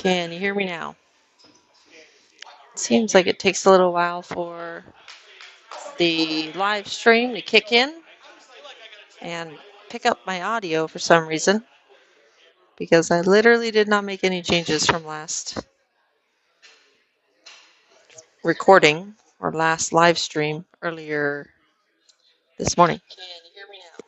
Can you hear me now? It seems like it takes a little while for the live stream to kick in and pick up my audio for some reason, because I literally did not make any changes from last recording or last live stream earlier this morning. Can you hear me now?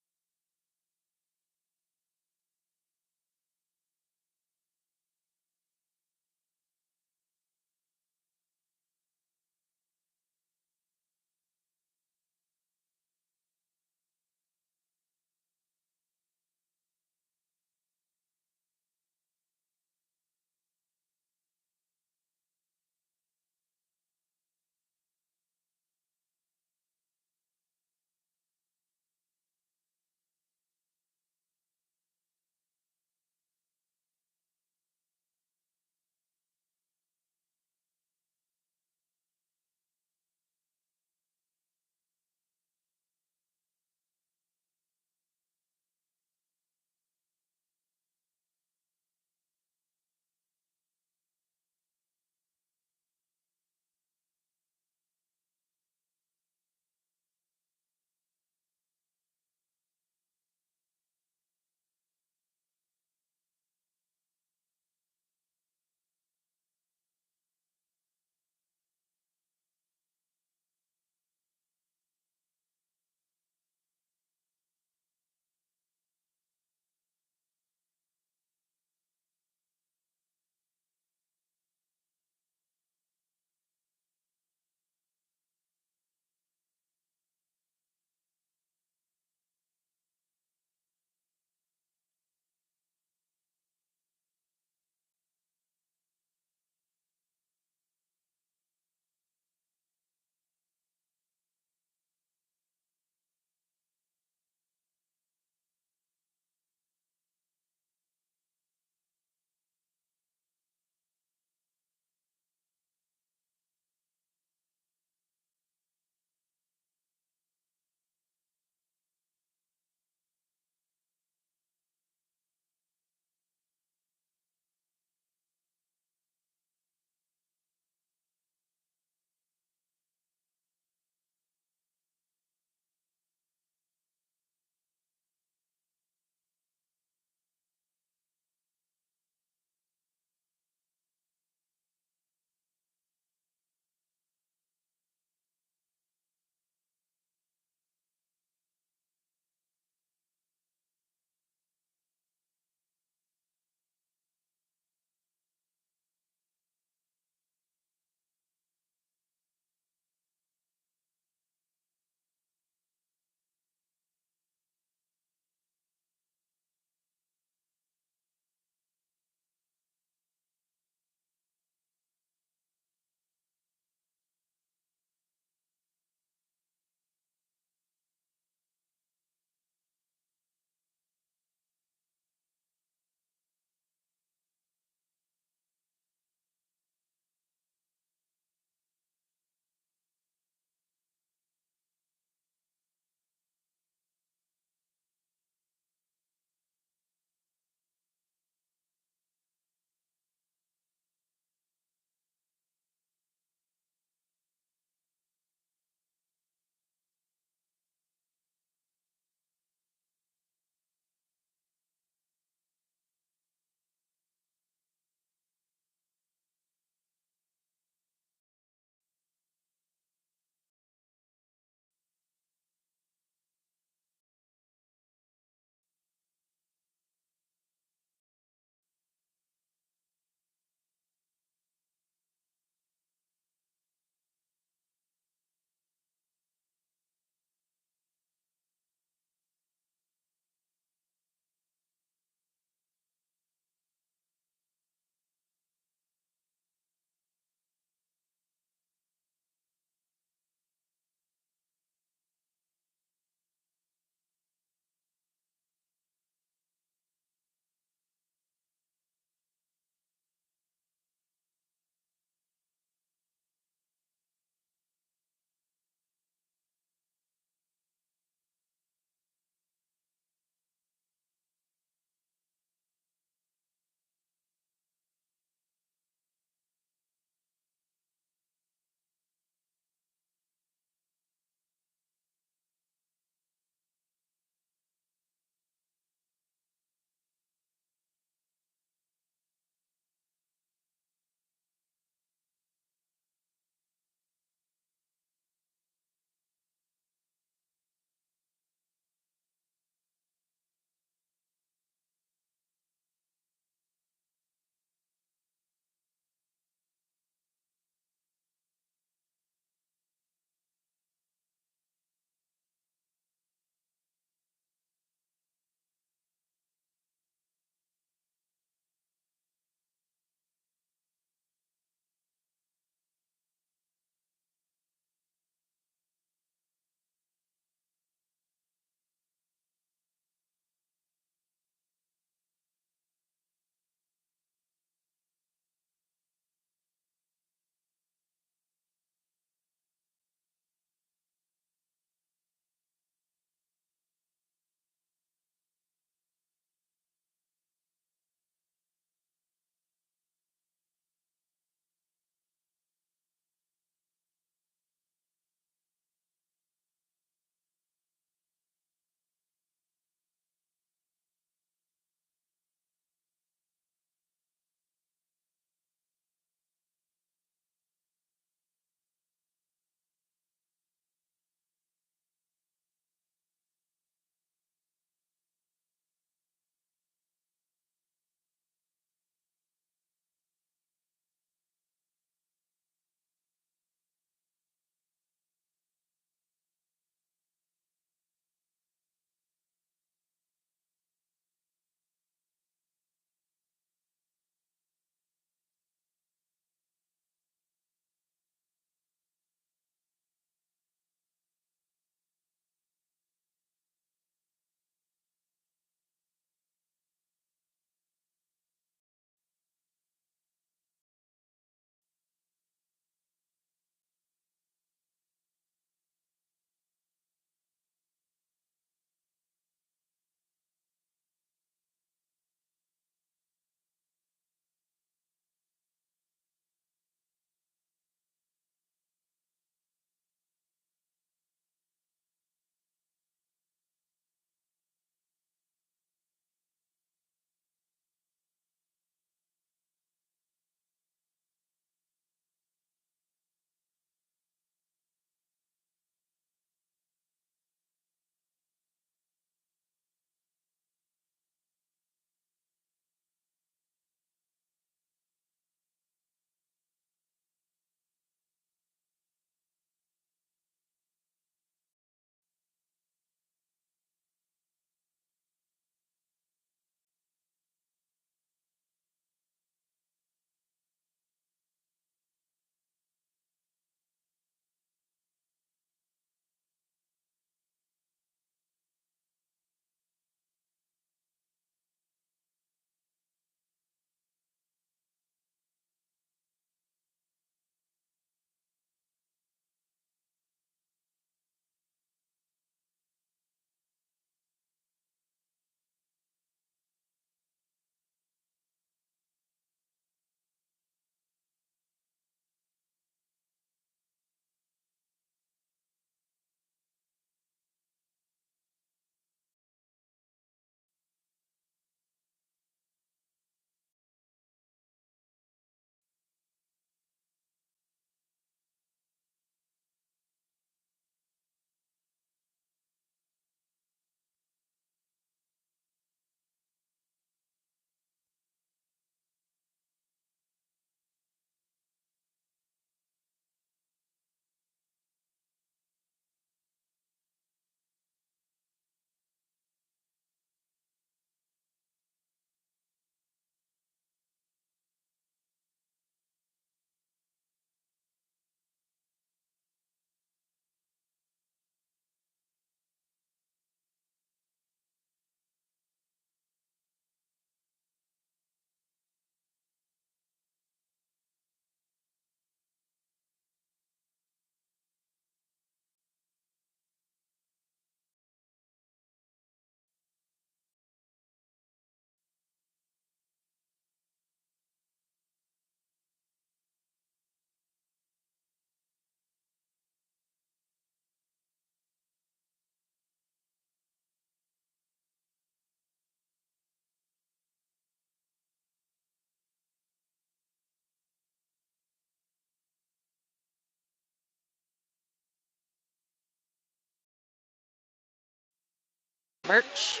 Murch.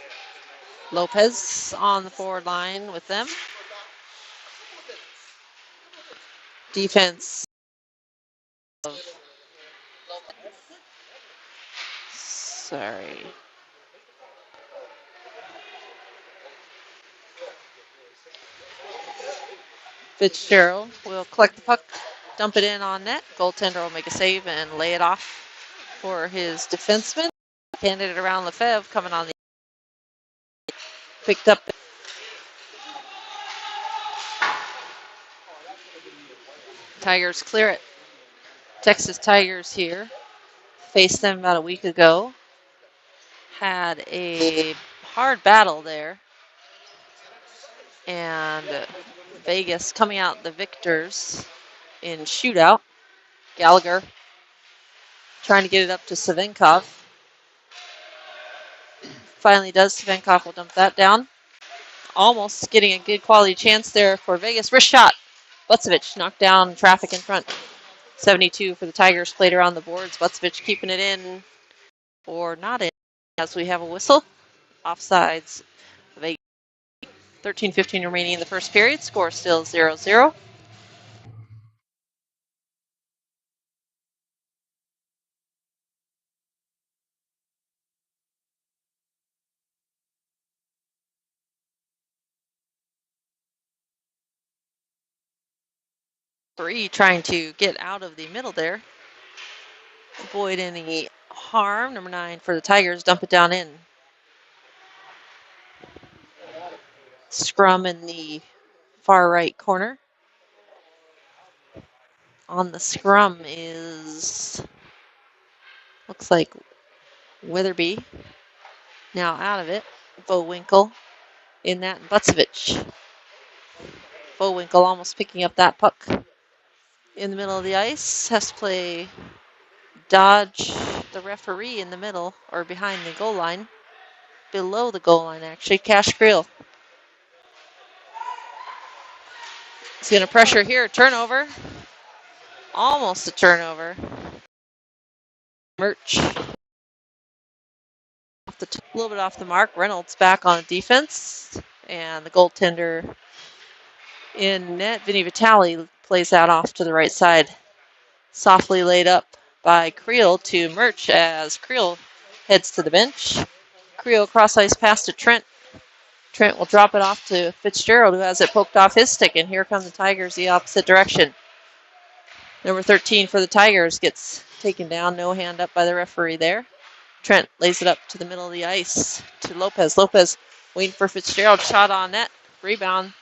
Lopez on the forward line with them. Defense of, sorry. Fitzgerald will collect the puck, dump it in on net. Goaltender will make a save and lay it off for his defenseman. Handed it around Lefebvre, coming on the picked up. Tigers clear it. Texas Tigers here. Faced them about a week ago. Had a hard battle there. And Vegas coming out the victors in shootout. Gallagher trying to get it up to Savinkov. Finally does. Savinkov will dump that down. Almost getting a good quality chance there for Vegas. Wrist shot. Bucevich knocked down traffic in front. 72 for the Tigers, played around the boards. Bucevich keeping it in or not in as we have a whistle. Offsides. 13-15 remaining in the first period. Score still 0-0. Trying to get out of the middle there. Avoid any harm. Number 9 for the Tigers. Dump it down in. Scrum in the far right corner. On the scrum is, looks like Witherby. Now out of it. Bowinkle in that. Bucevich. Bowinkle almost picking up that puck in the middle of the ice. Has to play dodge the referee in the middle or behind the goal line. Below the goal line, actually. Cash Creel. He's going to pressure here. Turnover. Almost a turnover. Murch. A little bit off the mark. Reynolds back on defense. And the goaltender in net. Vinny Vitale plays that off to the right side. Softly laid up by Creel to Murch as Creel heads to the bench. Creel cross ice pass to Trent. Trent will drop it off to Fitzgerald, who has it poked off his stick, and here come the Tigers the opposite direction. Number 13 for the Tigers gets taken down, no hand up by the referee there. Trent lays it up to the middle of the ice to Lopez. Lopez waiting for Fitzgerald, shot on net, rebound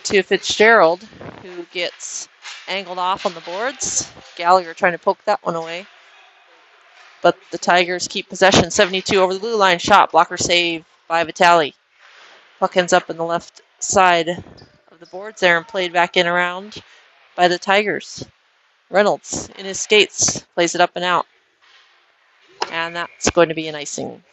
to Fitzgerald, who gets angled off on the boards. Gallagher trying to poke that one away. But the Tigers keep possession. 72 over the blue line shot. Blocker save by Vitale. Puck ends up in the left side of the boards there and played back in around by the Tigers. Reynolds in his skates plays it up and out. And that's going to be an icing.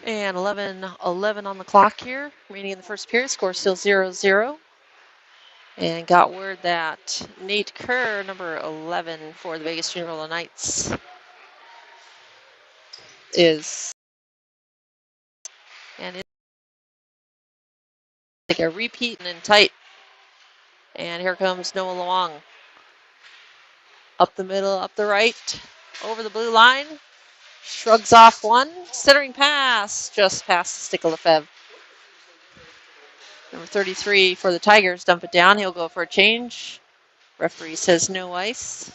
And 11-11 on the clock here. Remaining in the first period. Score still 0-0. And got word that Nate Kerr, number 11 for the Vegas Junior Knights, is and it's like a repeat and in tight. And here comes Noah Luong. Up the middle, up the right, over the blue line. Shrugs off one. Centering pass just past the stick of Lefebvre. Number 33 for the Tigers. Dump it down. He'll go for a change. Referee says no ice.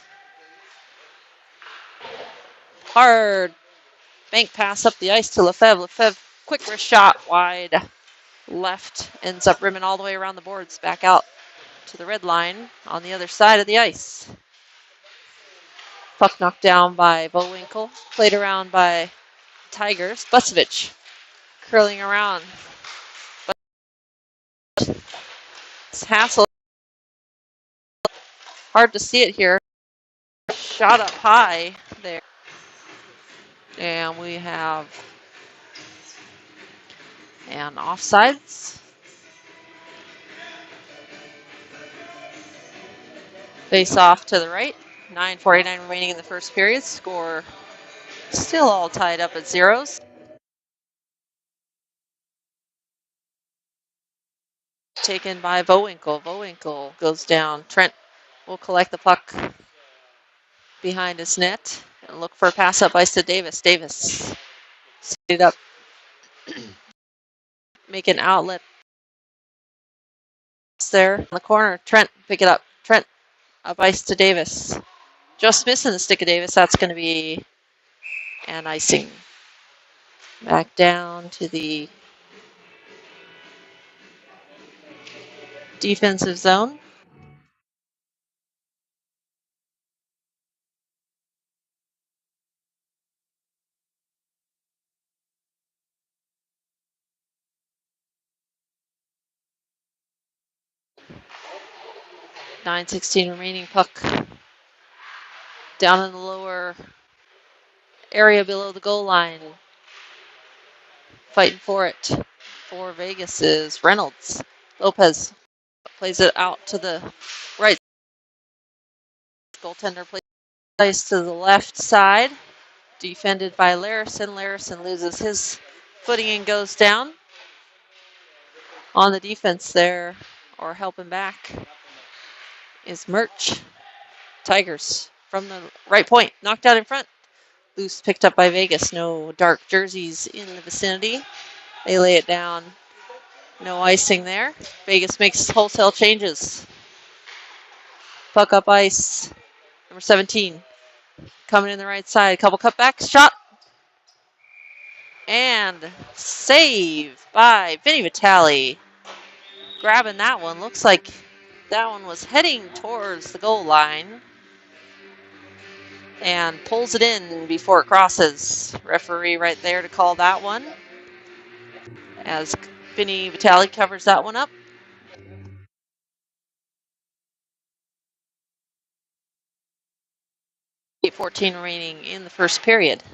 Hard bank pass up the ice to Lefebvre. Lefebvre, quick wrist shot wide left. Ends up rimming all the way around the boards. Back out to the red line on the other side of the ice. Puck knocked down by Bowinkle. Played around by Tigers. Bucevich curling around. Hassel hard to see it here. Shot up high there. And we have an offsides. Face off to the right. 9:49 remaining in the first period. Score still all tied up at zeros. Taken by Vowinkle. Vowinkle goes down. Trent will collect the puck behind his net and look for a pass up ice to Davis. Davis set it up. Make an outlet there in the corner. Trent pick it up. Trent up ice to Davis. Just missing the stick of Davis. That's going to be an icing. Back down to the defensive zone. .9:16 remaining. Puck down in the lower area below the goal line. Fighting for it. For Vegas is Reynolds. Lopez plays it out to the right. Goaltender plays to the left side. Defended by Larison. Larison loses his footing and goes down. On the defense there, or helping back, is Murch. Tigers from the right point. Knocked out in front. Loose picked up by Vegas. No dark jerseys in the vicinity. They lay it down. No icing there. Vegas makes wholesale changes. Puck up ice. Number 17. Coming in the right side. A couple cutbacks. Shot. And save by Vinny Vitale. Grabbing that one. Looks like that one was heading towards the goal line. And pulls it in before it crosses. Referee right there to call that one. As Vinny Vitale covers that one up. .8:14 remaining in the first period.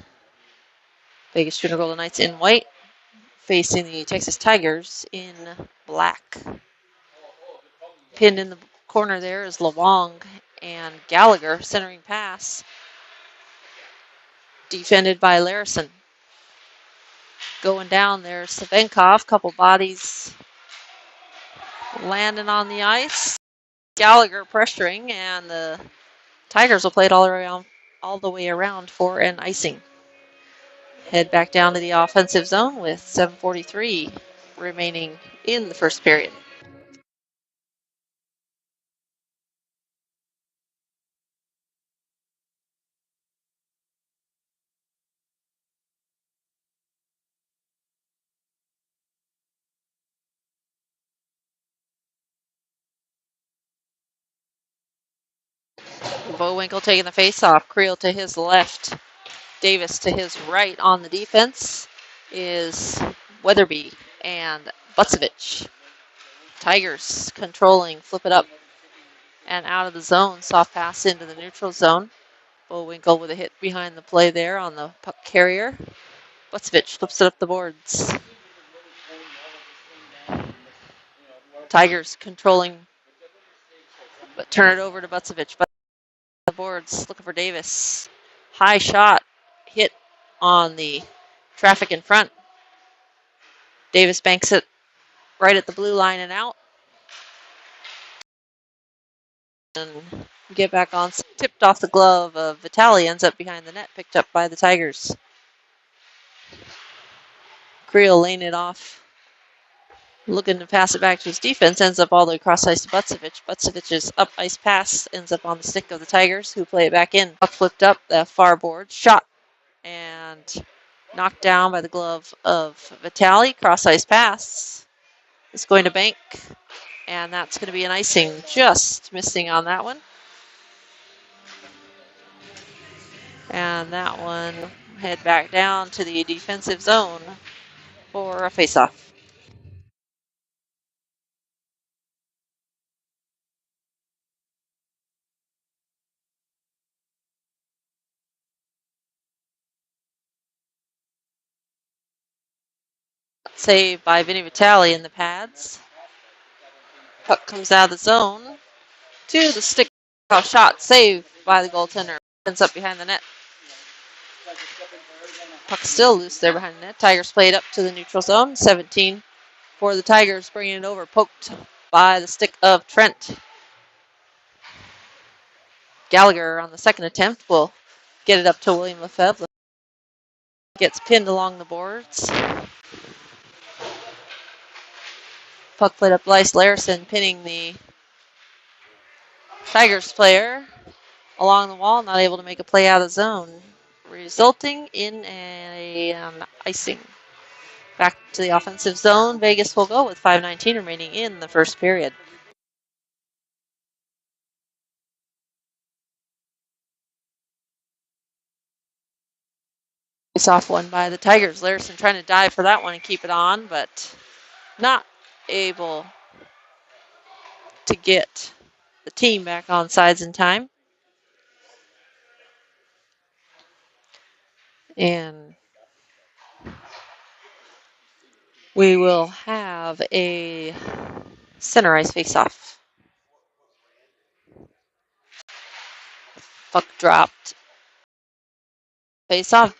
Vegas Junior Golden Knights in white, facing the Texas Tigers in black. Pinned in the corner there is LeWong and Gallagher, centering pass. Defended by Larison. Going down there, Savenkov, couple bodies landing on the ice. Gallagher pressuring, and the Tigers will play it all the way around for an icing. Head back down to the offensive zone with 7:43 remaining in the first period. Vowinkle taking the face-off. Creel to his left. Davis to his right. On the defense is Weatherby and Bucevich. Tigers controlling, flip it up and out of the zone. Soft pass into the neutral zone. Vowinkle with a hit behind the play there on the puck carrier. Bucevich flips it up the boards. Tigers controlling, but turn it over to Bucevich. The boards looking for Davis. High shot hit on the traffic in front. Davis banks it right at the blue line and out. And get back on. Tipped off the glove of Vitale, ends up behind the net, picked up by the Tigers. Creel laying it off. Looking to pass it back to his defense, ends up all the way across ice to Bucevich. Bucevich's up ice pass ends up on the stick of the Tigers, who play it back in. Puck flipped up the far board, shot, and knocked down by the glove of Vitale. Cross ice pass is going to bank, and that's going to be an icing. Just missing on that one. And that one head back down to the defensive zone for a face-off. save by Vinny Vitale in the pads. Puck comes out of the zone to the stick shot, saved by the goaltender. Ends up behind the net. Puck still loose there behind the net. Tigers play it up to the neutral zone. 17 for the Tigers, bringing it over. Poked by the stick of Trent. Gallagher on the second attempt will get it up to William Lefebvre. Gets pinned along the boards. Puck played up Blyce Larison, pinning the Tigers player along the wall, not able to make a play out of the zone, resulting in an icing. Back to the offensive zone. Vegas will go with 5:19 remaining in the first period. Face off one by the Tigers. Larison trying to dive for that one and keep it on, but not able to get the team back on sides in time. And we will have a center ice face-off. Puck dropped. Face-off.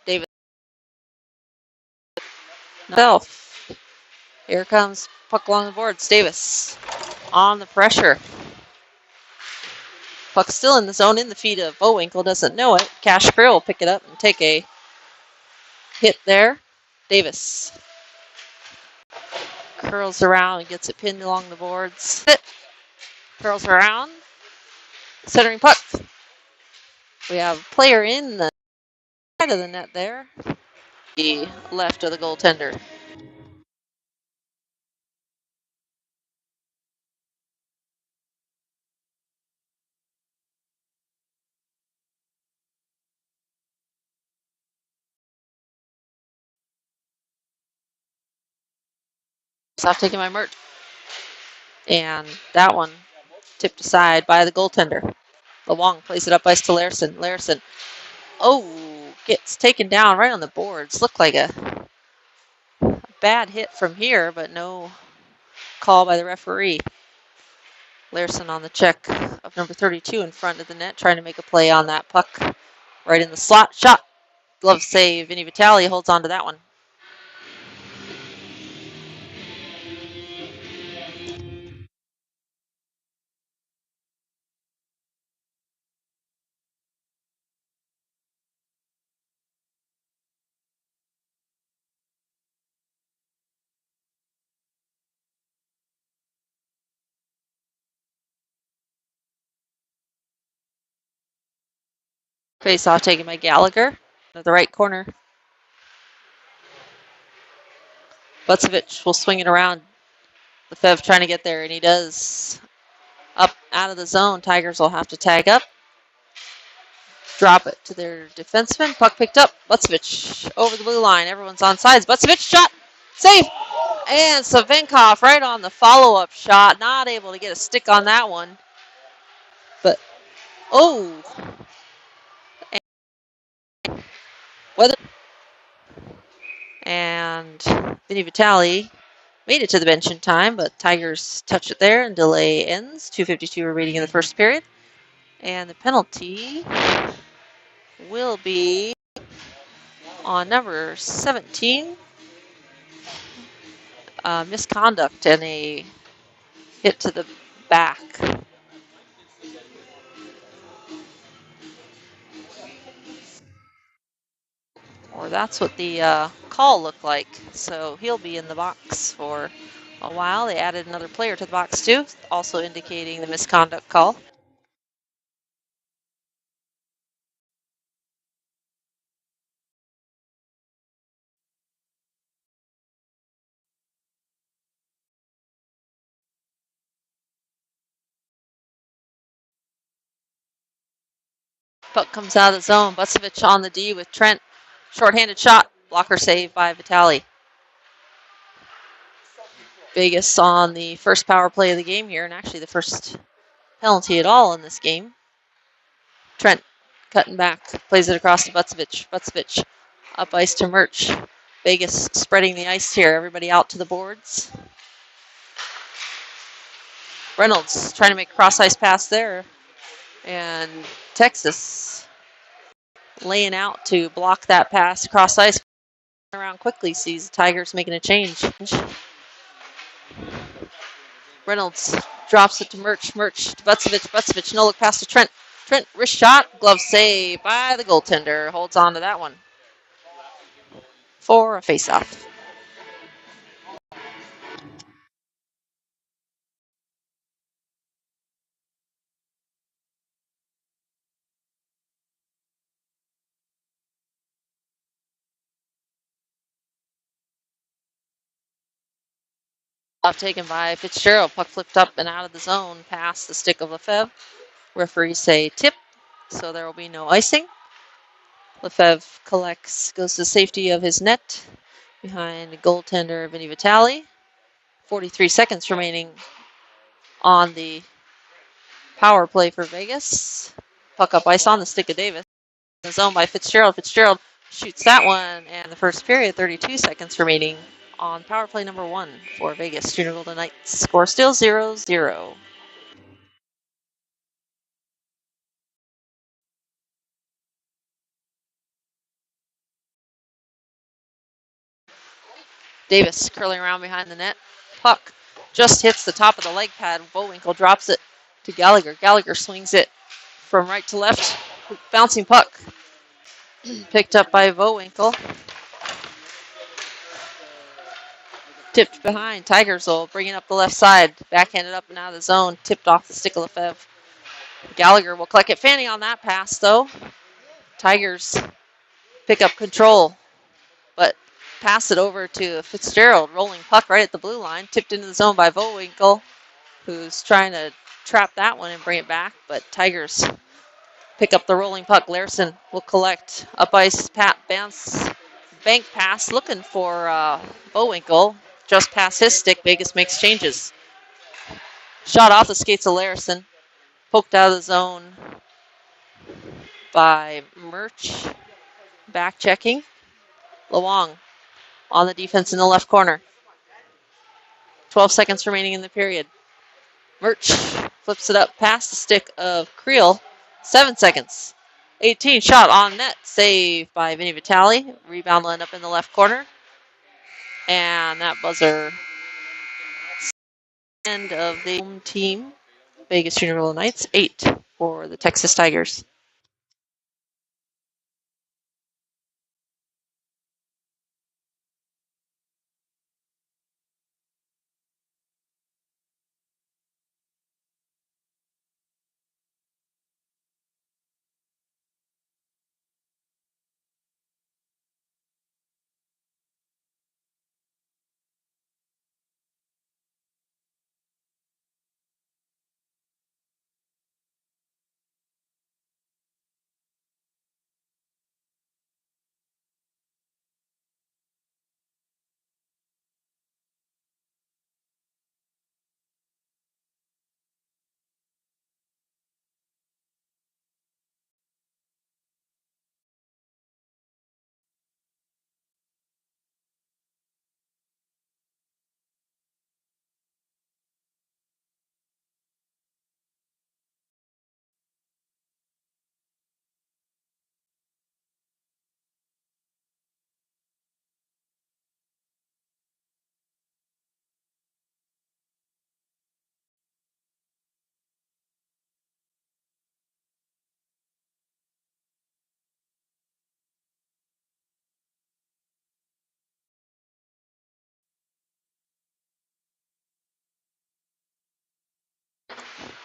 David. Self. Here comes puck along the boards. Davis on the pressure. Puck still in the zone, in the feet of Bowinkle, doesn't know it. Cash Krill will pick it up and take a hit there. Davis curls around and gets it pinned along the boards. Curls around. Centering puck. We have a player in the side of the net there. The left of the goaltender. Stop taking my merch. And that one tipped aside by the goaltender. LeWong plays it up ice to Larison. Larison, gets taken down right on the boards. Looked like a bad hit from here, but no call by the referee. Larison on the check of number 32 in front of the net, trying to make a play on that puck. Right in the slot. Shot. Glove save. Vinny Vitale holds on to that one. Face off taken by Gallagher to the right corner. Bucevich will swing it around. Lefebvre trying to get there, and he does. Up out of the zone. Tigers will have to tag up. Drop it to their defenseman. Puck picked up. Bucevich over the blue line. Everyone's on sides. Bucevich shot. Save. And Savinkov right on the follow-up shot. Not able to get a stick on that one. But, And Vinny Vitale made it to the bench in time, but Tigers touch it there and delay ends. 2:52 remaining in the first period. And the penalty will be on number 17. Misconduct and a hit to the back. Or that's what the call looked like. So he'll be in the box for a while. They added another player to the box too, also indicating the misconduct call. Puck comes out of the zone. Bucevich on the D with Trent. Short-handed shot. Blocker save by Vitale. Vegas on the first power play of the game here, and actually the first penalty at all in this game. Trent cutting back. Plays it across to Bucevich. Bucevich up ice to Murch. Vegas spreading the ice here. Everybody out to the boards. Reynolds trying to make cross ice pass there. And Texas laying out to block that pass across ice. Around quickly, sees the Tigers making a change. Reynolds drops it to Murch. Murch to Bucevich. Bucevich, no look pass to Trent. Trent, wrist shot. Glove save by the goaltender. Holds on to that one for a faceoff. Off taken by Fitzgerald. Puck flipped up and out of the zone past the stick of Lefebvre. Referees say tip, so there will be no icing. Lefebvre collects, goes to the safety of his net behind the goaltender Vinny Vitale. 43 seconds remaining on the power play for Vegas. Puck up ice on the stick of Davis. The zone by Fitzgerald. Fitzgerald shoots that one, and the first period, 32 seconds remaining on power play number 1 for Vegas Junior Golden Knights. Score still 0-0. Davis curling around behind the net. Puck just hits the top of the leg pad. Bowinkle drops it to Gallagher. Gallagher swings it from right to left. Bouncing puck. Picked up by Bowinkle. Tipped behind. Tigers will bring it up the left side. Backhanded up and out of the zone. Tipped off the stick of Lefebvre. Gallagher will collect it. Fanning on that pass, though. Tigers pick up control, but pass it over to Fitzgerald. Rolling puck right at the blue line. Tipped into the zone by Bowinkle, who's trying to trap that one and bring it back, but Tigers pick up the rolling puck. Larson will collect. Up ice, bounce, bank pass, looking for Bowinkle. Just past his stick, Vegas makes changes. Shot off the skates of Larson. Poked out of the zone by Murch. Back checking. Luong on the defense in the left corner. 12 seconds remaining in the period. Murch flips it up past the stick of Creel. 7 seconds. 18 shot on net. Save by Vinny Vitale. Rebound will end up in the left corner. And that buzzer. End of the home team. Vegas Junior Golden Knights. 8 for the Texas Tigers.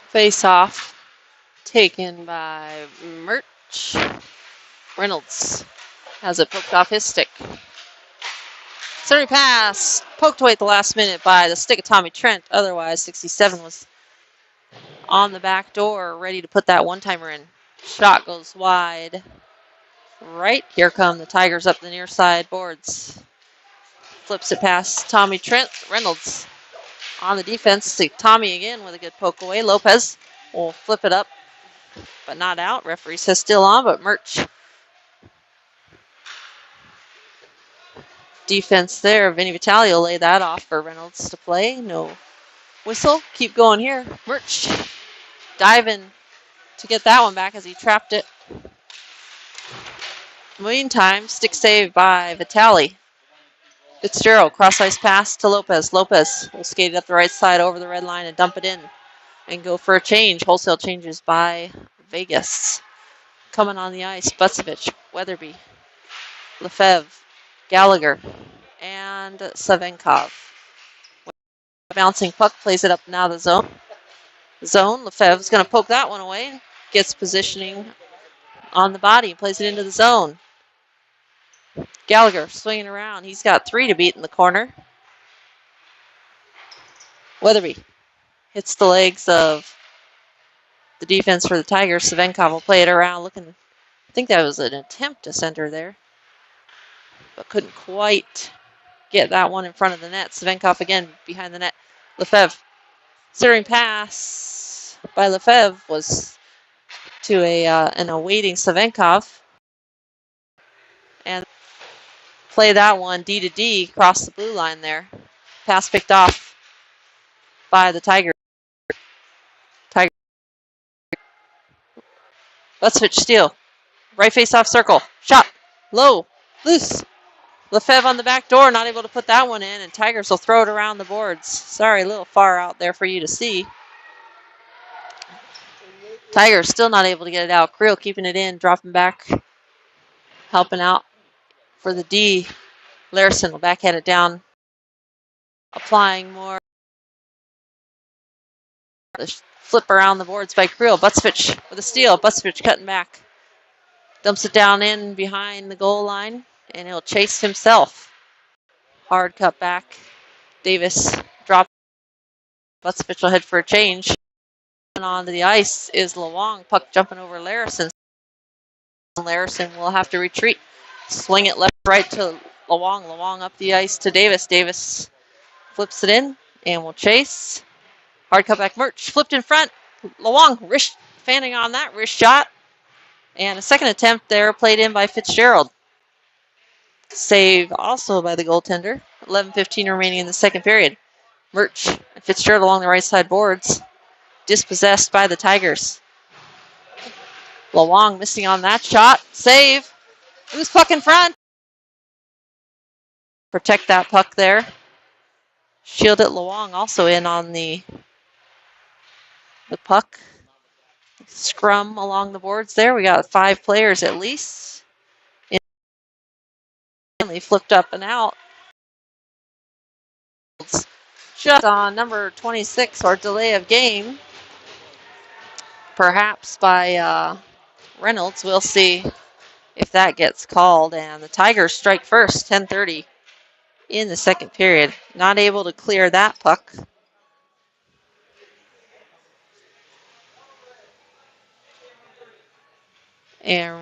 Face off. Taken by Murch. Reynolds has it poked off his stick. Centering pass. Poked away at the last minute by the stick of Tommy Trent. Otherwise, 67 was on the back door, ready to put that one-timer in. Shot goes wide. Right. Here come the Tigers up the near side boards. Flips it past Tommy Trent. Reynolds on the defense. See Tommy again with a good poke away. Lopez will flip it up, but not out. Referee says still on, but Murch defense there. Vinny Vitale will lay that off for Reynolds to play. No whistle. Keep going here. Murch diving to get that one back as he trapped it. Meantime, stick save by Vitale. Fitzgerald, cross-ice pass to Lopez. Lopez will skate it up the right side over the red line and dump it in and go for a change. Wholesale changes by Vegas. Coming on the ice, Bucevich, Weatherby, Lefebvre, Gallagher, and Savenkov. Bouncing puck, plays it up now the zone. Lefebvre's going to poke that one away. Gets positioning on the body, plays it into the zone. Gallagher swinging around. He's got 3 to beat in the corner. Weatherby hits the legs of the defense for the Tigers. Savenkov will play it around, looking. I think that was an attempt to center there, but couldn't quite get that one in front of the net. Savenkov again behind the net. Lefebvre. Centering pass by Lefebvre was to an awaiting Savenkov. And play that one D to D across the blue line there. Pass picked off by the Tigers. Bucevich steal. Right face off circle. Shot. Low. Loose. Lefebvre on the back door, not able to put that one in, and Tigers will throw it around the boards. Sorry, a little far out there for you to see. Tigers still not able to get it out. Creel keeping it in, dropping back, helping out for the D. Larison will backhand it down, applying more. The flip around the boards by Creel. Bucevich with a steal. Bucevich cutting back. Dumps it down in behind the goal line, and he'll chase himself. Hard cut back. Davis drops. Bucevich will head for a change. Onto the ice is Lawang. Puck jumping over Larison. Larison will have to retreat. Swing it left, right to Lawang. Lawang up the ice to Davis. Davis flips it in and will chase. Hard cutback. Murch flipped in front. Lawang wrist fanning on that wrist shot. And a second attempt there played in by Fitzgerald. Save also by the goaltender. 11:15 remaining in the second period. Murch and Fitzgerald along the right side boards. Dispossessed by the Tigers. Lawang missing on that shot. Save. Loose puck in front. Protect that puck there. Shield it. Lawang also in on the puck. Scrum along the boards there. We got 5 players at least. Flipped up and out. Just on number 26 or delay of game. Perhaps by Reynolds. We'll see if that gets called. And the Tigers strike first. 10:30 in the second period. Not able to clear that puck. And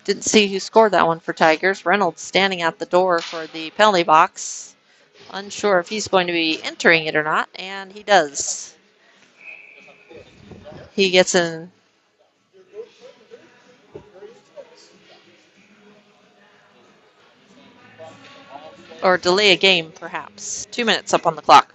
didn't see who scored that one for Tigers. Reynolds standing at the door for the penalty box. Unsure if he's going to be entering it or not, and he does. He gets in. Or delay a game, perhaps. 2 minutes up on the clock.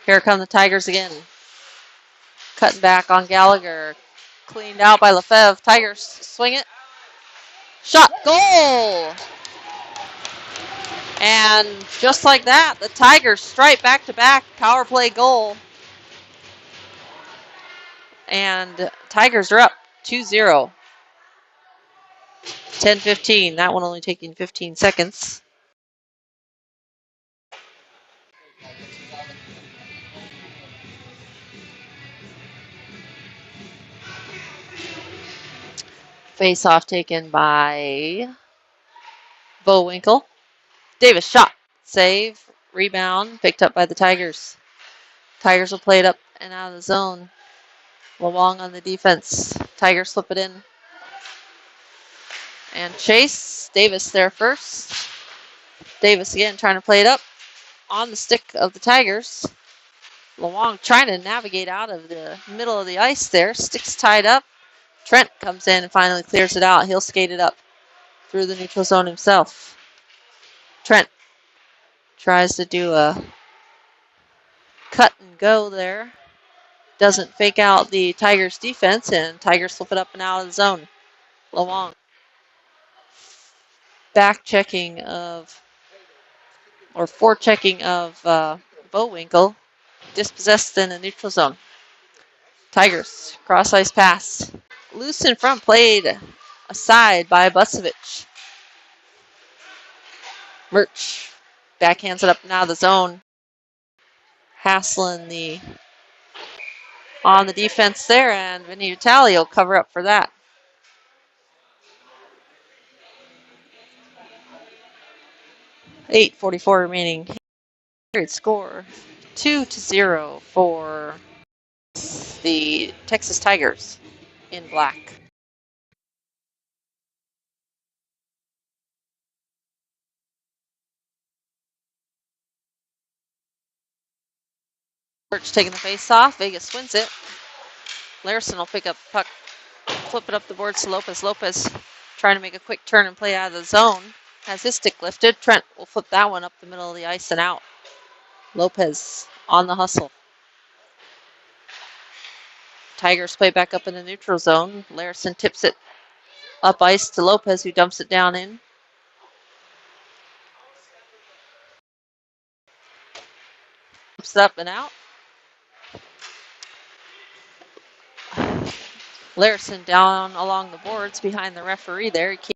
Here come the Tigers again. Cutting back on Gallagher. Cleaned out by Lefebvre. Tigers swing it. Shot. Goal! And just like that, the Tigers strike back-to-back power play goal. And Tigers are up 2-0. 10:15. That one only taking 15 seconds. Face-off taken by Bowinkle. Davis shot. save. Rebound picked up by the Tigers. Tigers will play it up and out of the zone. Lawong on the defense. Tigers flip it in. And Chase Davis there first. Davis again trying to play it up on the stick of the Tigers. Lawong trying to navigate out of the middle of the ice there. Sticks tied up. Trent comes in and finally clears it out. He'll skate it up through the neutral zone himself. Trent tries to do a cut and go there. Doesn't fake out the Tigers defense, and Tigers flip it up and out of the zone. Lawong back checking of, or forechecking of Bowinkle. Dispossessed in the neutral zone. Tigers, cross ice pass. Loose in front, played aside by Bucevich. Murch backhands it up and out of the zone. Hassling on the defense there, and Vinny Vitale will cover up for that. .8:44 remaining. Period score 2-0 for the Texas Tigers in black. Murch taking the face off. Vegas wins it. Larson will pick up puck, flip it up the boards to Lopez. Lopez trying to make a quick turn and play out of the zone. Has his stick lifted. Trent will flip that one up the middle of the ice and out. Lopez on the hustle. Tigers play back up in the neutral zone. Larson tips it up ice to Lopez, who dumps it down in. Tips it up and out. Larson down along the boards behind the referee there. He came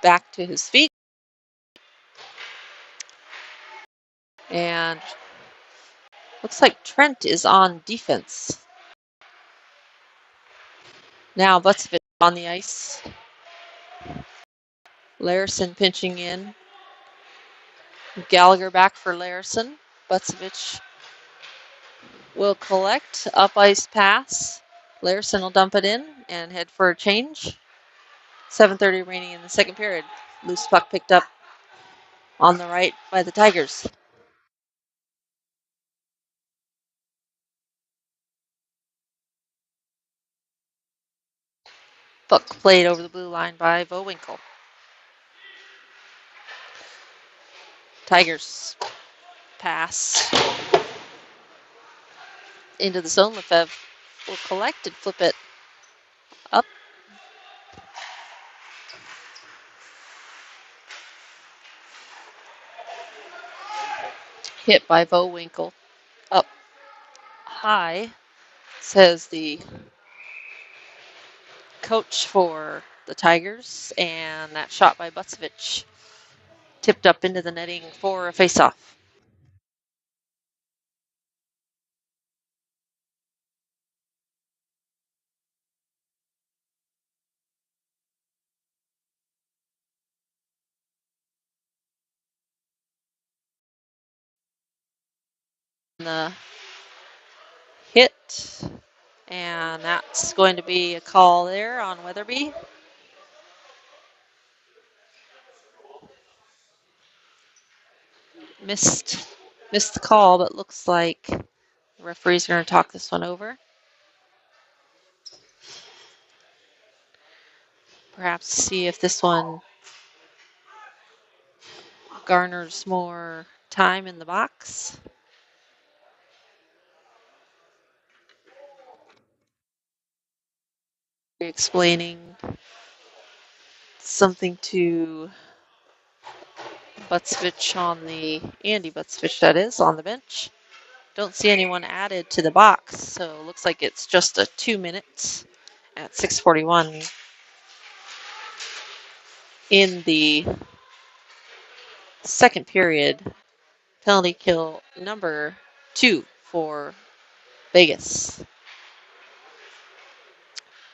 back to his feet. And looks like Trent is on defense. Now Bucevich on the ice. Larson pinching in. Gallagher back for Larson. Bucevich will collect. Up ice pass. Larson will dump it in and head for a change. 7:30 remaining in the second period. Loose puck picked up on the right by the Tigers. Puck played over the blue line by Bowinkle. Tigers pass into the zone. Lefebvre will collect and flip it up. Hit by Bowinkle. Up high, says the coach for the Tigers, and that shot by Bucevich tipped up into the netting for a faceoff. The hit, and that's going to be a call there on Weatherby. Missed the call, but looks like the referee's going to talk this one over. Perhaps see if this one garners more time in the box. Explaining something to Bucevich Andy Bucevich, that is, on the bench. Don't see anyone added to the box, so it looks like it's just a 2 minutes at 6:41 in the second period. Penalty kill number 2 for Vegas.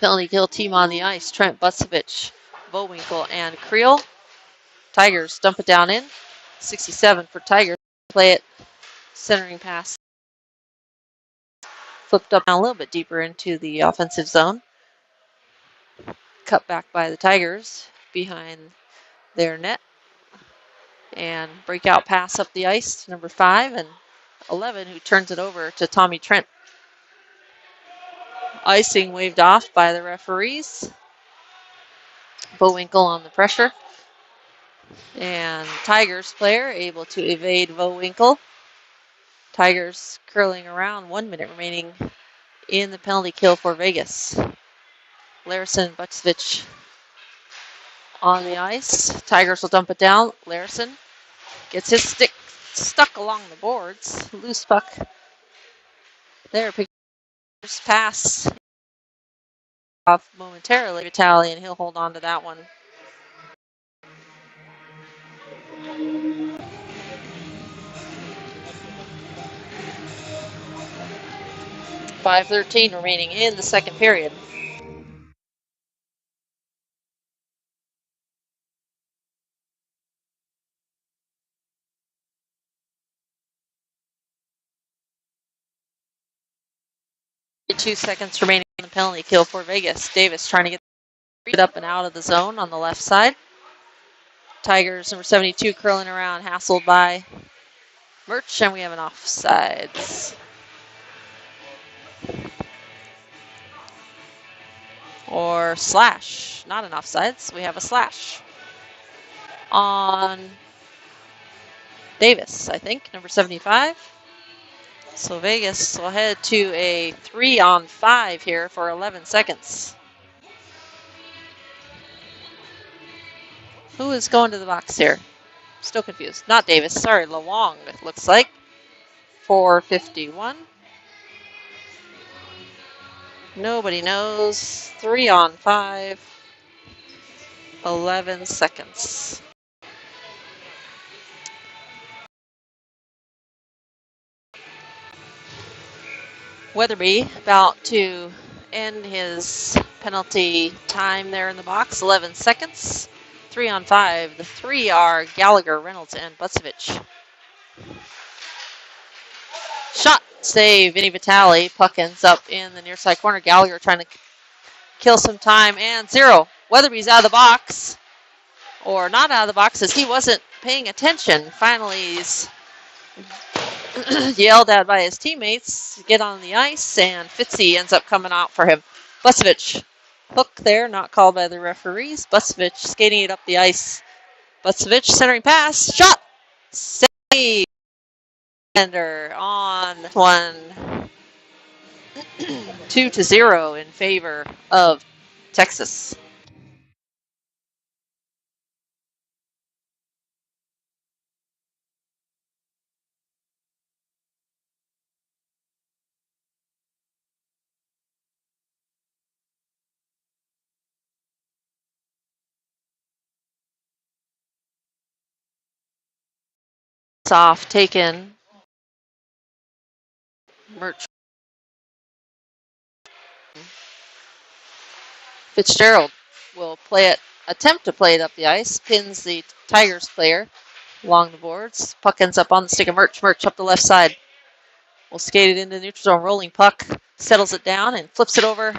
Penalty kill team on the ice: Trent, Bucevich, Bowinkle, and Creel. Tigers dump it down in. 67 for Tigers. Play it, centering pass. Flipped up a little bit deeper into the offensive zone. Cut back by the Tigers behind their net. And breakout pass up the ice to number 5 and 11, who turns it over to Tommy Trent. Icing waved off by the referees. Bowinkle on the pressure. And Tigers player able to evade Bowinkle. Tigers curling around, 1 minute remaining in the penalty kill for Vegas. Larison and Bucevich on the ice. Tigers will dump it down. Larison gets his stick stuck along the boards. Loose puck there. Pass off momentarily. Vitale, and he'll hold on to that one. .5:13 remaining in the second period. Two seconds remaining in the penalty kill for Vegas. Davis trying to get it up and out of the zone on the left side. Tigers number 72 curling around, hassled by Murch, and we have an offsides. Or slash, not an offsides. We have a slash on Davis, I think, number 75. So Vegas will head to a 3-on-5 here for 11 seconds. Who is going to the box here? Still confused. Not Davis. Sorry, Lawong, it looks like. 4:51. Nobody knows. 3-on-5. 11 seconds. Weatherby about to end his penalty time there in the box. 11 seconds. 3-on-5. The 3 are Gallagher, Reynolds, and Bucevich. Shot. Save. Vinny Vitale. Puck ends up in the near side corner. Gallagher trying to kill some time. And 0. Weatherby's out of the box. Or not out of the box as he wasn't paying attention. Finally, he's yelled at by his teammates. Get on the ice. And Fitzy ends up coming out for him. Bucevich. Hook there, not called by the referees. Bucevich skating it up the ice. Bucevich centering pass. Shot. Save. On one. 2-0 in favor of Texas. Off taken. Murch. Fitzgerald will play it, attempt to play it up the ice, pins the Tigers player along the boards. Puck ends up on the stick of Murch. Murch up the left side. Will skate it into the neutral zone. Rolling puck, settles it down and flips it over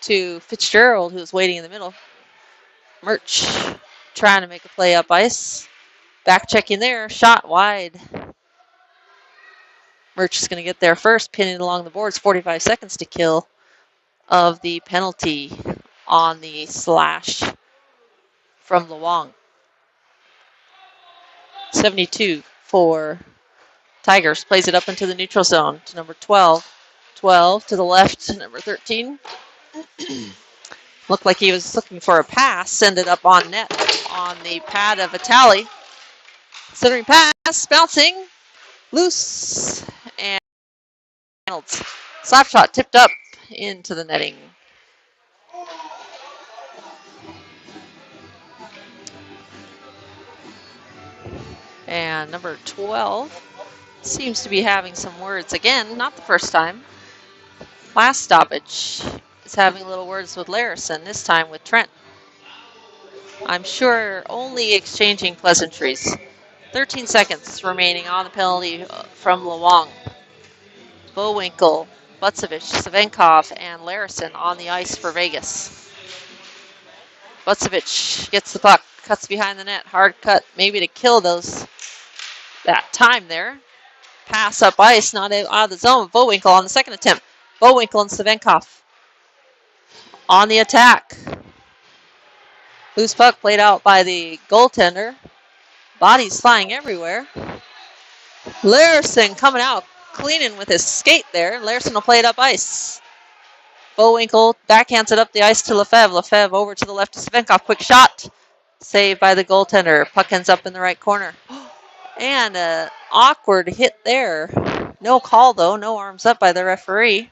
to Fitzgerald, who's waiting in the middle. Murch trying to make a play up ice. Back checking there. Shot wide. Murch is going to get there first, pinning along the boards. 45 seconds to kill of the penalty on the slash from Lawong. 72 for Tigers. Plays it up into the neutral zone to number 12. 12 to the left, number 13. Looked like he was looking for a pass. Ended up on net on the pad of Vitale. Centering pass, bouncing, loose, and Reynolds. Slap shot tipped up into the netting. And number 12 seems to be having some words again, not the first time. Last stoppage is having little words with Larison, this time with Trent. I'm sure only exchanging pleasantries. 13 seconds remaining on the penalty from Luong. Bowinkle, Butsevich, Savenkov, and Larison on the ice for Vegas. Butsevich gets the puck, cuts behind the net, hard cut, maybe to kill that time there. Pass up ice, not out of the zone. Bowinkle on the second attempt. Bowinkle and Savenkov on the attack. Loose puck played out by the goaltender. Bodies flying everywhere. Larison coming out, cleaning with his skate there. Larison will play it up ice. Bowinkle backhands it up the ice to Lefebvre. Lefebvre over to the left to Savenkov. Quick shot. Saved by the goaltender. Puck ends up in the right corner. And an awkward hit there. No call, though. No arms up by the referee.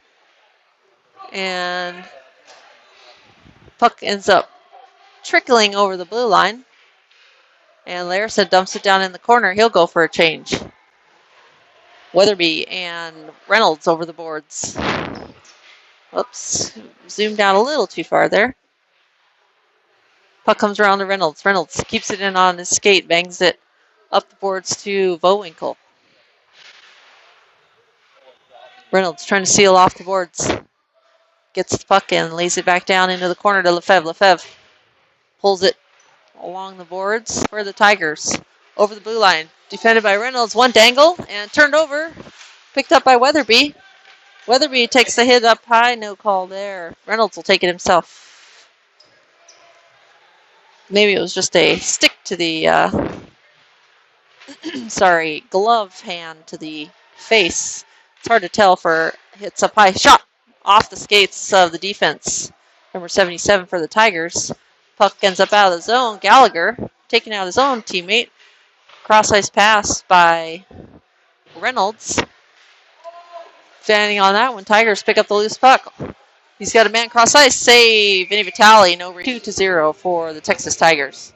And puck ends up trickling over the blue line. And Larison dumps it down in the corner. He'll go for a change. Weatherby and Reynolds over the boards. Oops, zoomed out a little too far there. Puck comes around to Reynolds. Reynolds keeps it in on his skate, bangs it up the boards to Bowinkle. Reynolds trying to seal off the boards. Gets the puck in, lays it back down into the corner to Lefebvre. Lefebvre pulls it along the boards for the Tigers. Over the blue line. Defended by Reynolds. One dangle and turned over. Picked up by Weatherby. Weatherby takes the hit up high. No call there. Reynolds will take it himself. Maybe it was just a stick to the, glove hand to the face. It's hard to tell for hits up high. Shot off the skates of the defense. Number 77 for the Tigers. Puck ends up out of the zone. Gallagher taking out his own teammate. Cross ice pass by Reynolds. Standing on that one, Tigers pick up the loose puck. He's got a man cross ice. Save. Vinny Vitale. No 2-0 for the Texas Tigers.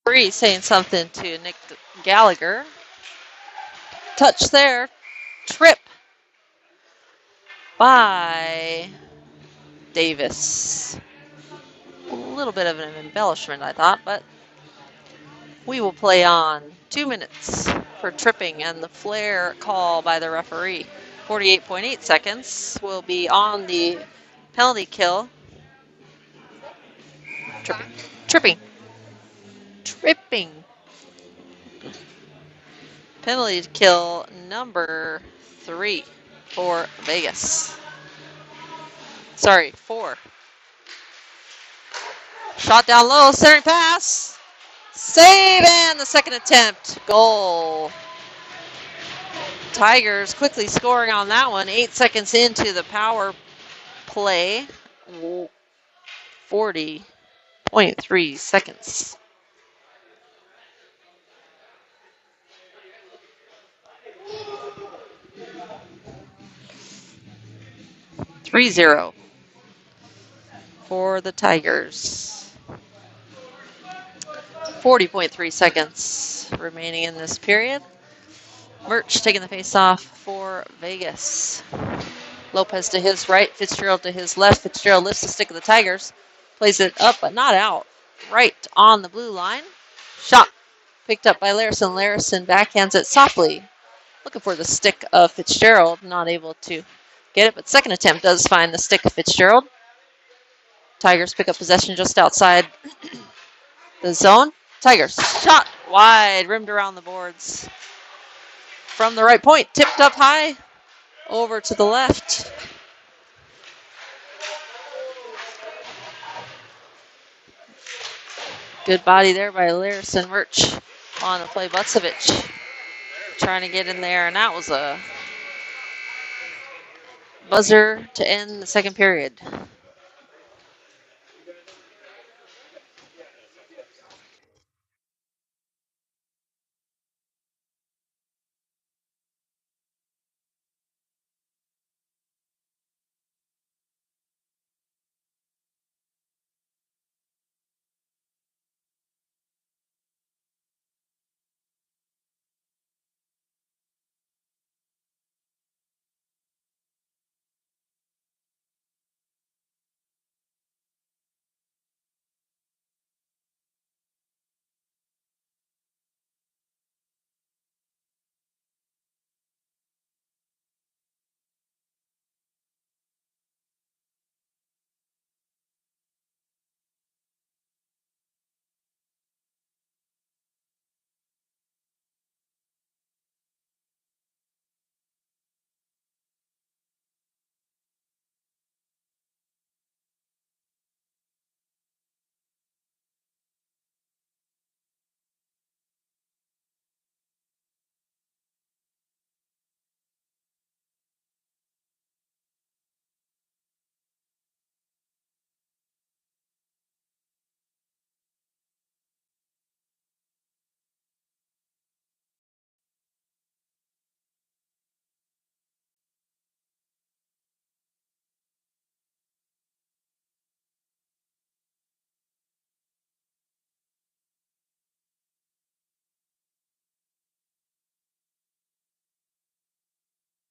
Bree saying something to Nick Gallagher. Touch there. Trip by Davis. A little bit of an embellishment, I thought, but we will play on. 2 minutes for tripping and the flare call by the referee. 48.8 seconds will be on the penalty kill. Tripping. Penalty kill number 3 for Vegas. 4. Shot down low, centering pass. Save and the second attempt. Goal. Tigers quickly scoring on that one. 8 seconds into the power play. 40.3 seconds. (3-0) for the Tigers. 40.3 seconds remaining in this period. Murch taking the face off for Vegas. Lopez to his right, Fitzgerald to his left. Fitzgerald lifts the stick of the Tigers, plays it up but not out. Right on the blue line. Shot picked up by Larison. Larison backhands it softly. Looking for the stick of Fitzgerald, not able to get it, but second attempt does find the stick of Fitzgerald. Tigers pick up possession just outside the zone. Tigers shot wide, rimmed around the boards. From the right point, tipped up high, over to the left. Good body there by Larison. Murch on the play. Butsevich trying to get in there, and that was a buzzer to end the second period.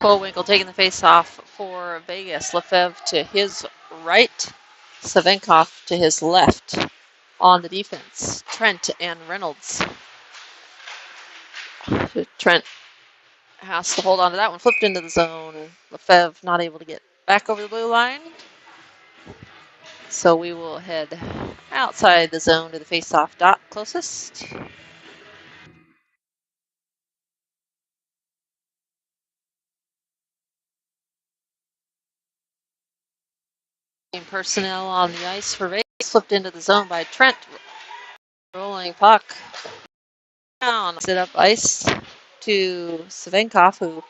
Bullwinkle taking the face off for Vegas. Lefebvre to his right. Savenkov to his left. On the defense, Trent and Reynolds. Trent has to hold on to that one. Flipped into the zone. Lefebvre not able to get back over the blue line. So we will head outside the zone to the face-off dot closest. Personnel on the ice for Vegas. Flipped into the zone by Trent. Rolling puck down. Sit up ice to Savenkov, who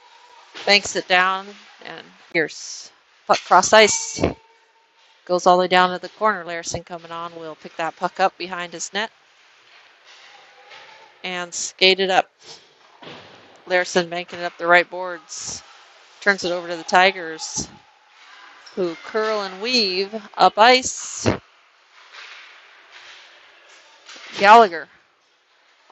banks it down, and here's puck cross ice. Goes all the way down to the corner. Larson coming on will pick that puck up behind his net and skate it up. Larson banking it up the right boards. Turns it over to the Tigers, who curl and weave up ice. Gallagher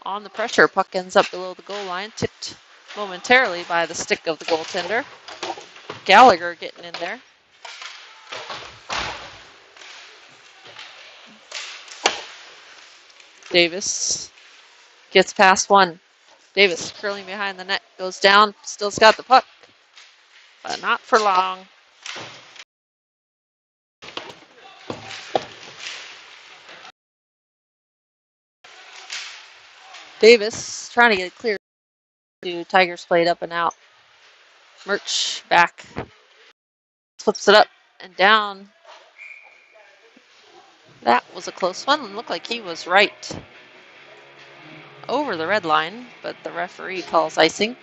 on the pressure. Puck ends up below the goal line. Tipped momentarily by the stick of the goaltender. Gallagher getting in there. Davis gets past one. Davis curling behind the net. Goes down. Still's got the puck. But not for long. Davis trying to get it clear. Tigers played up and out. Murch back. Flips it up and down. That was a close one. It looked like he was right over the red line, but the referee calls icing.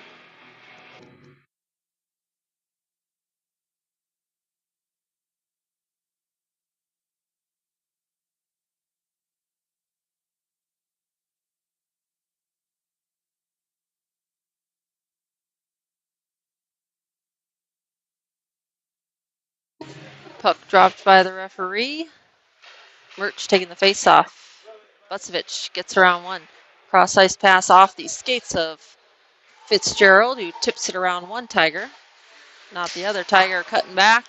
Puck dropped by the referee. Murch taking the face off. Bucevich gets around one. Cross ice pass off the skates of Fitzgerald, who tips it around one Tiger. Not the other Tiger cutting back.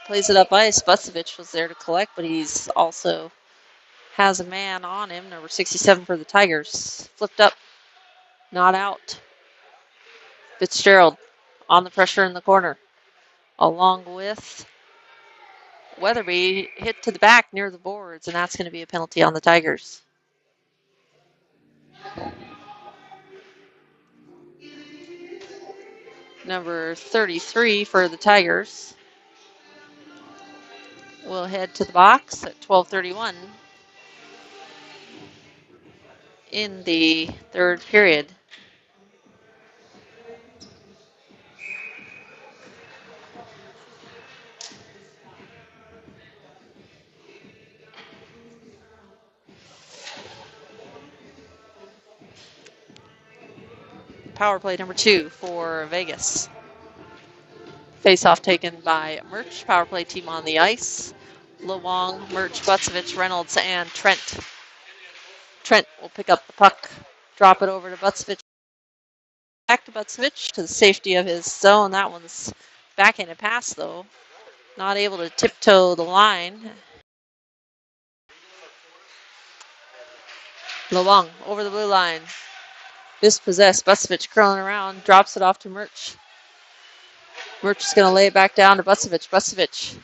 Plays it up ice. Bucevich was there to collect, but he's also has a man on him, number 67 for the Tigers. Flipped up, not out. Fitzgerald on the pressure in the corner, along with Weatherby, hit to the back near the boards, and that's going to be a penalty on the Tigers. Number 33 for the Tigers will head to the box at 12:31 in the third period. Power play number 2 for Vegas. Face-off taken by Murch. Power play team on the ice. Lewong, Murch, Bucevich, Reynolds, and Trent. Trent will pick up the puck, drop it over to Bucevich. Back to Bucevich to the safety of his zone. That one's backhanded pass, though. Not able to tiptoe the line. Lewong over the blue line. Dispossessed. Bucevich curling around. Drops it off to Murch. Murch is going to lay it back down to Bucevich. Bucevich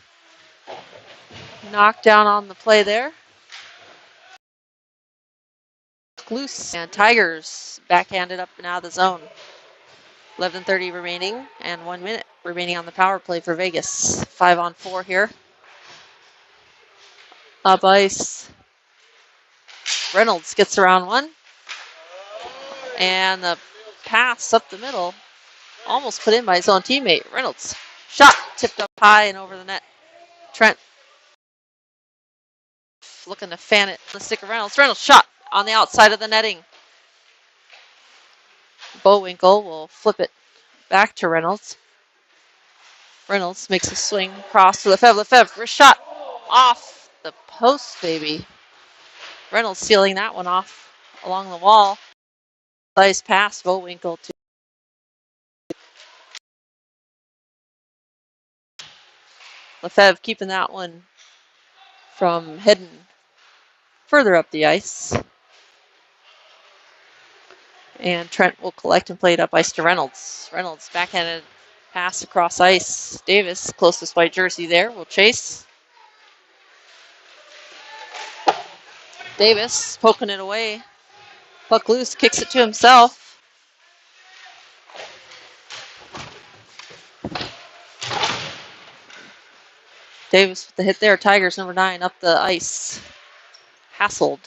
knocked down on the play there. Loose. And Tigers backhanded up and out of the zone. 11:30 remaining and 1 minute remaining on the power play for Vegas. 5-on-4 here. Up ice. Reynolds gets around one. And the pass up the middle, almost put in by his own teammate. Reynolds. Shot tipped up high and over the net. Trent looking to fan it on the stick of Reynolds. Reynolds shot on the outside of the netting. Bullwinkle will flip it back to Reynolds. Reynolds makes a swing across to Lefebvre. Lefebvre, wrist shot off the post, baby. Reynolds sealing that one off along the wall. Nice pass, Bullwinkle to Lefebvre keeping that one from heading further up the ice. And Trent will collect and play it up ice to Reynolds. Reynolds backhanded pass across ice. Davis, closest white jersey there, will chase. Davis poking it away. Puck loose, kicks it to himself. Davis with the hit there. Tigers number 9 up the ice. Hassled.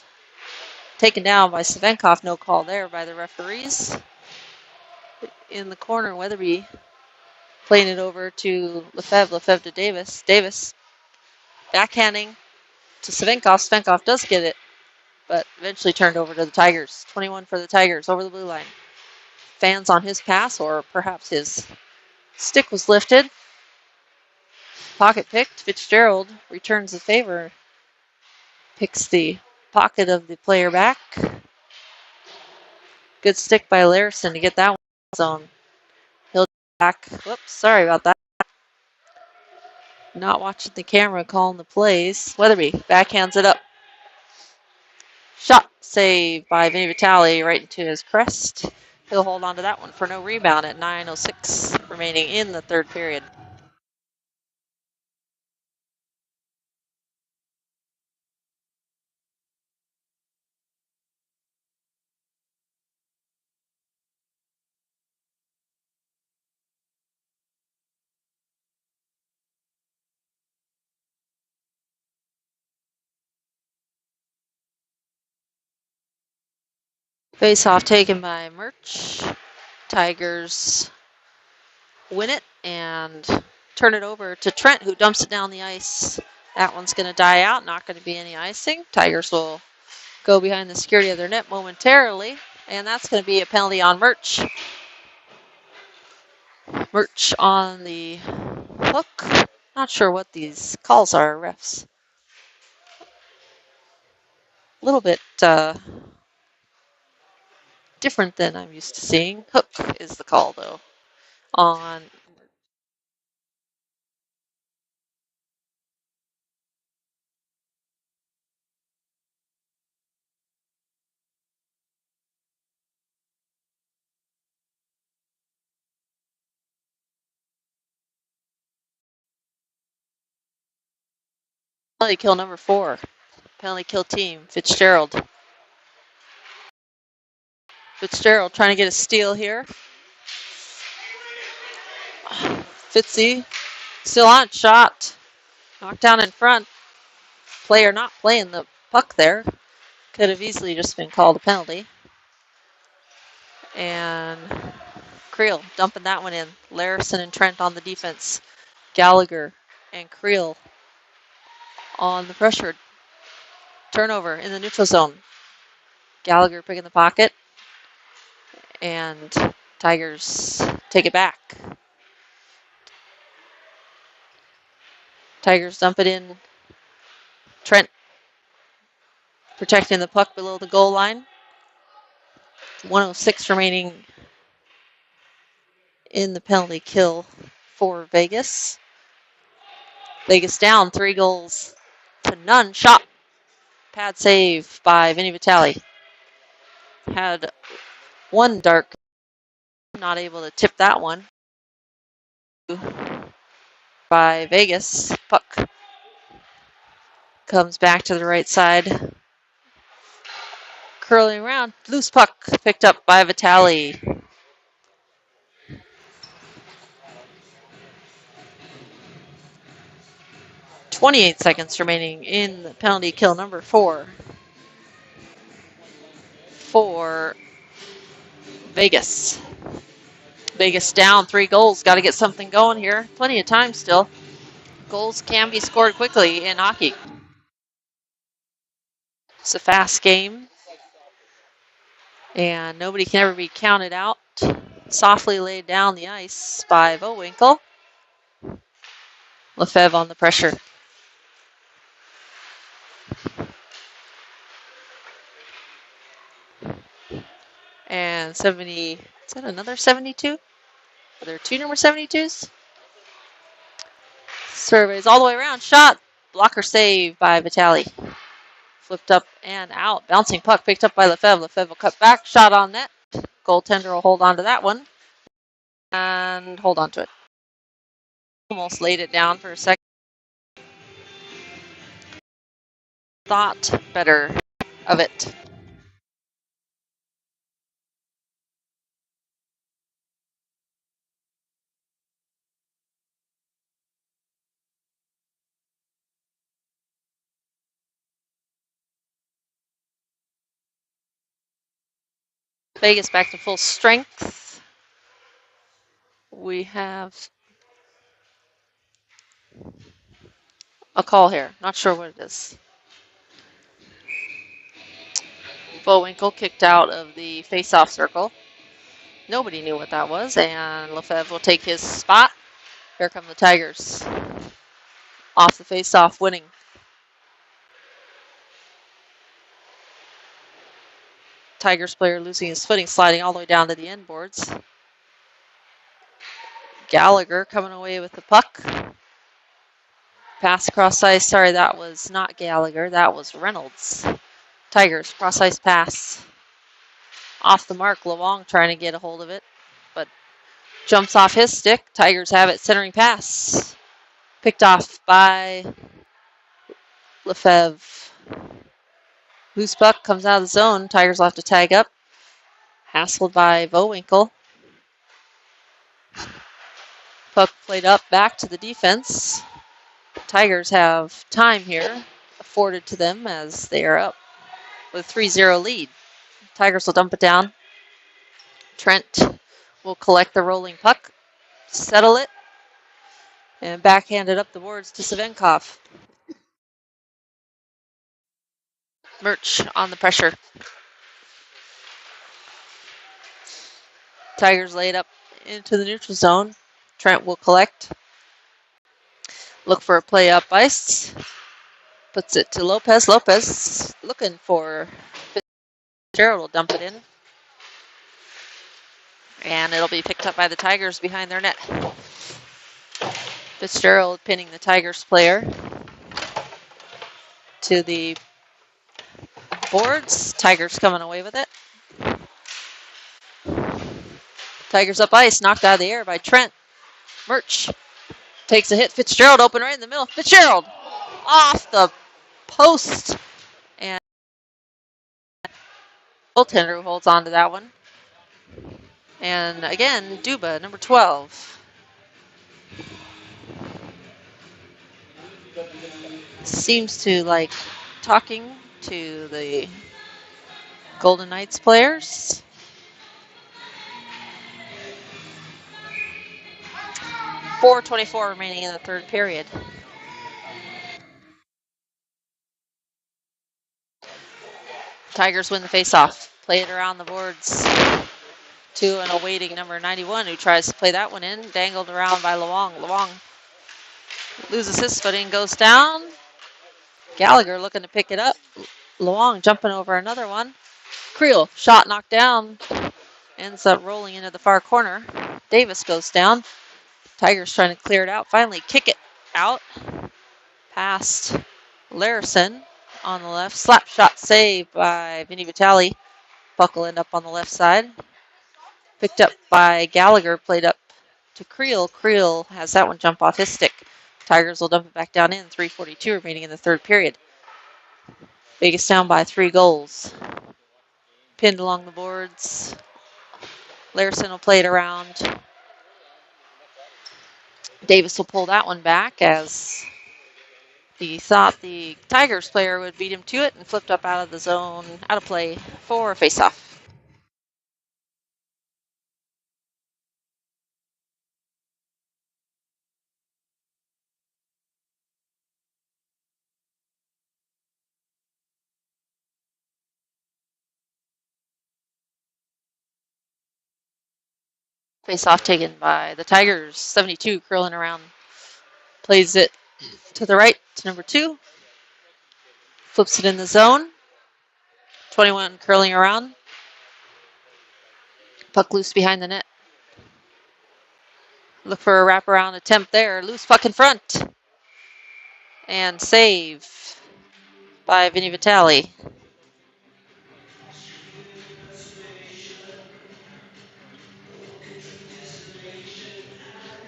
Taken down by Savenkov. No call there by the referees. In the corner, Weatherby playing it over to Lefebvre. Lefebvre to Davis. Davis backhanding to Savenkov. Savenkov does get it, but eventually turned over to the Tigers. 21 for the Tigers over the blue line. Fans on his pass, or perhaps his stick was lifted. Pocket picked. Fitzgerald returns the favor. Picks the pocket of the player back. Good stick by Larison to get that one in the zone. He'll back. Whoops, sorry about that. Not watching the camera, calling the plays. Weatherby backhands it up. Shot save by Vinny Vitale right into his crest. He'll hold on to that one for no rebound at 9:06 remaining in the third period. Face-off taken by Murch. Tigers win it and turn it over to Trent, who dumps it down the ice. That one's going to die out, not going to be any icing. Tigers will go behind the security of their net momentarily, and that's going to be a penalty on Murch. Murch on the hook. Not sure what these calls are, refs. A little bit different than I'm used to seeing. Hook is the call, though, on penalty kill number 4. Penalty kill team, Fitzgerald. Fitzgerald trying to get a steal here. Fitzy still on, shot. Knocked down in front. Player not playing the puck there. Could have easily just been called a penalty. And Creel dumping that one in. Larison and Trent on the defense. Gallagher and Creel on the pressure. Turnover in the neutral zone. Gallagher picking the pocket. And Tigers take it back. Tigers dump it in. Trent protecting the puck below the goal line. 1:06 remaining in the penalty kill for Vegas. Vegas down 3-0. Shot. Pad save by Vinny Vitale. Had one dark. Not able to tip that one. By Vegas. Puck comes back to the right side. Curling around. Loose puck picked up by Vitale. .28 seconds remaining in the penalty kill number 4 for Vegas. Vegas down 3 goals. Got to get something going here. Plenty of time still. Goals can be scored quickly in hockey. It's a fast game. And nobody can ever be counted out. Softly laid down the ice by Vowinkle. Lefebvre on the pressure. And 70, is that another 72? Are there 2 number 72s? Surveys all the way around. Shot. Blocker save by Vitali. Flipped up and out. Bouncing puck picked up by Lefebvre. Lefebvre will cut back. Shot on net. Goaltender will hold on to that one. And hold on to it. Almost laid it down for a second. Thought better of it. Vegas back to full strength. We have a call here. Not sure what it is. Bowinkle kicked out of the face-off circle. Nobody knew what that was, and Lefebvre will take his spot. Here come the Tigers. Off the face-off, winning. Tigers player losing his footing, sliding all the way down to the end boards. Gallagher coming away with the puck. Pass across ice. Sorry, that was not Gallagher. That was Reynolds. Tigers, cross ice pass. Off the mark, Lewong trying to get a hold of it, but jumps off his stick. Tigers have it, centering pass. Picked off by Lefebvre. Loose puck comes out of the zone. Tigers will have to tag up. Hassled by Bowinkle. Puck played up back to the defense. Tigers have time here afforded to them as they are up with a 3-0 lead. Tigers will dump it down. Trent will collect the rolling puck, settle it, and backhand it up the boards to Savenkov. Murch on the pressure. Tigers laid up into the neutral zone. Trent will collect. Look for a play up ice. Puts it to Lopez. Lopez looking for Fitzgerald will dump it in. And it'll be picked up by the Tigers behind their net. Fitzgerald pinning the Tigers player to the boards. Tigers coming away with it. Tigers up ice, knocked out of the air by Trent. Murch takes a hit. Fitzgerald open right in the middle. Fitzgerald off the post. And goaltender who holds on to that one. And again, Duba, number 12. Seems to like talking to the Golden Knights players. .4:24 remaining in the third period. Tigers win the faceoff. Play it around the boards to an awaiting number 91 who tries to play that one in. Dangled around by Lewong. Lewong loses his footing, goes down. Gallagher looking to pick it up. Lewong jumping over another one. Creel, shot knocked down. Ends up rolling into the far corner. Davis goes down. Tigers trying to clear it out. Finally kick it out. Past Larison on the left. Slap shot save by Vinny Vitali. Puck will end up on the left side. Picked up by Gallagher. Played up to Creel. Creel has that one jump off his stick. Tigers will dump it back down in. 3:42 remaining in the third period. Vegas down by 3 goals. Pinned along the boards. Larison will play it around. Davis will pull that one back as he thought the Tigers player would beat him to it and flipped up out of the zone, out of play for a faceoff. Face-off taken by the Tigers. 72 curling around. Plays it to the right to number 2. Flips it in the zone. 21 curling around. Puck loose behind the net. Look for a wraparound attempt there. Loose puck in front. And save by Vinny Vitale.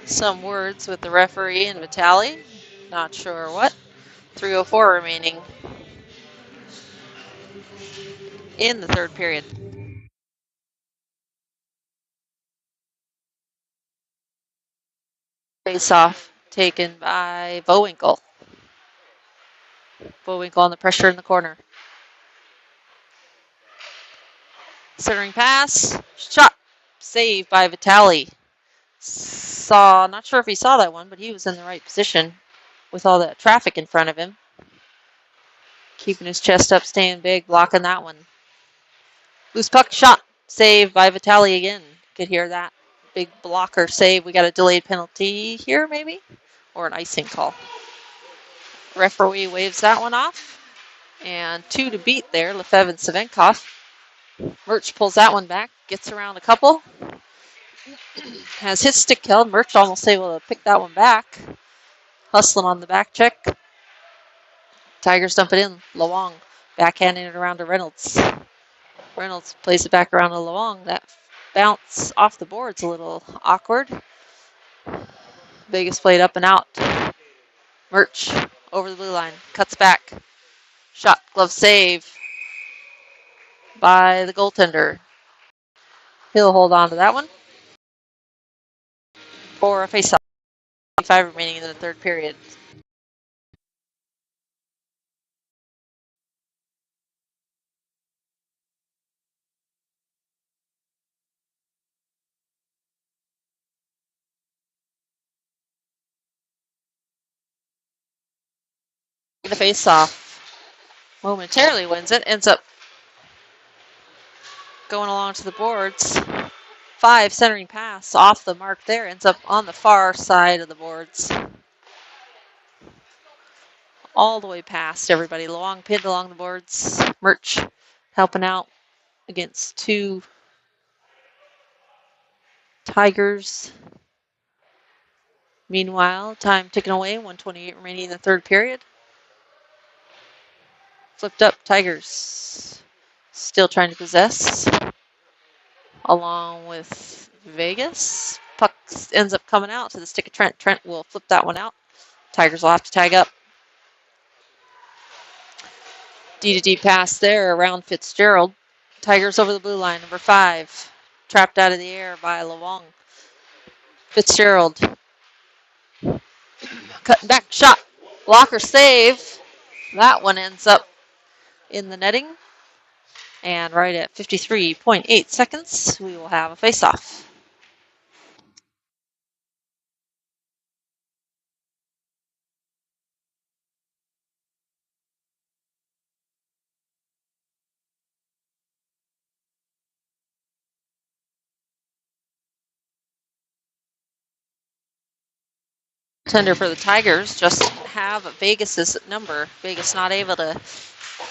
Some words with the referee and Vitale. Not sure what. 3:04 remaining in the third period. Face-off taken by Bowinkle. Bowinkle on the pressure in the corner. Centering pass. Shot. Saved by Vitale. Not sure if he saw that one, but he was in the right position with all that traffic in front of him. Keeping his chest up, staying big, blocking that one. Loose puck shot. Saved by Vitale again. Could hear that. Big blocker save. We got a delayed penalty here, maybe? Or an icing call. Referee waves that one off. And 2 to beat there, Lefebvre and Savenkov. Murch pulls that one back, gets around a couple. Has his stick held. Murch almost able to pick that one back. Hustling on the back check. Tigers dump it in. Luong backhanding it around to Reynolds. Reynolds plays it back around to Luong. That bounce off the board's a little awkward. Vegas played up and out. Murch over the blue line. Cuts back. Shot. Glove save by the goaltender. He'll hold on to that one for a face-off. 5 remaining in the third period. The face-off momentarily wins it. Ends up going along to the boards. 5 centering pass off the mark there. Ends up on the far side of the boards. All the way past everybody. Luong pinned along the boards. Murch helping out against 2 Tigers. Meanwhile, time ticking away. 1:28 remaining in the third period. Flipped up Tigers. Still trying to possess. Along with Vegas. Puck ends up coming out to the stick of Trent. Trent will flip that one out. Tigers will have to tag up. D-to-D pass there around Fitzgerald. Tigers over the blue line, number 5. Trapped out of the air by Luong. Fitzgerald. Cutting back, shot. Blocker save. That one ends up in the netting. And right at 53.8 seconds, we will have a face-off. Tender for the Tigers just have Vegas's number. Vegas not able to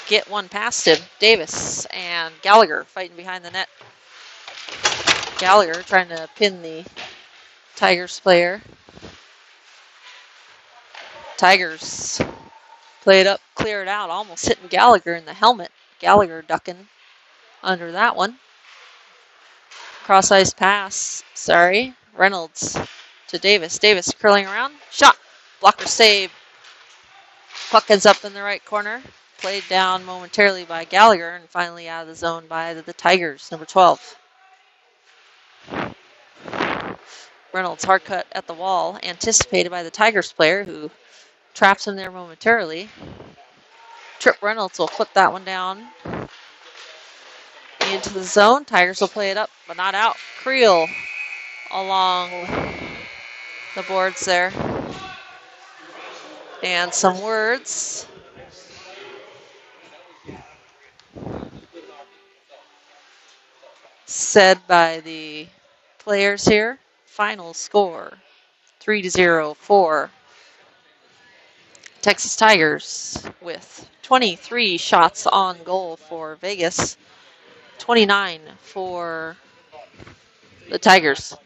get one past him. Davis and Gallagher fighting behind the net. Gallagher trying to pin the Tigers player. Tigers play it up, clear it out, almost hitting Gallagher in the helmet. Gallagher ducking under that one. Cross ice pass, Reynolds to Davis. Davis curling around, shot, blocker save. Puck ends up in the right corner. Played down momentarily by Gallagher and finally out of the zone by the Tigers, number 12. Reynolds hard cut at the wall, anticipated by the Tigers player who traps him there momentarily. Trip Reynolds will flip that one down into the zone. Tigers will play it up, but not out. Creel along the boards there. And some words. Said by the players here. Final score 3-0 for Texas Tigers with 23 shots on goal for Vegas, 29 for the Tigers.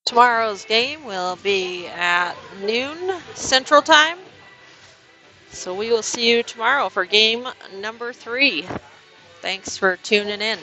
Tomorrow's game will be at noon Central Time. So we will see you tomorrow for game number 3. Thanks for tuning in.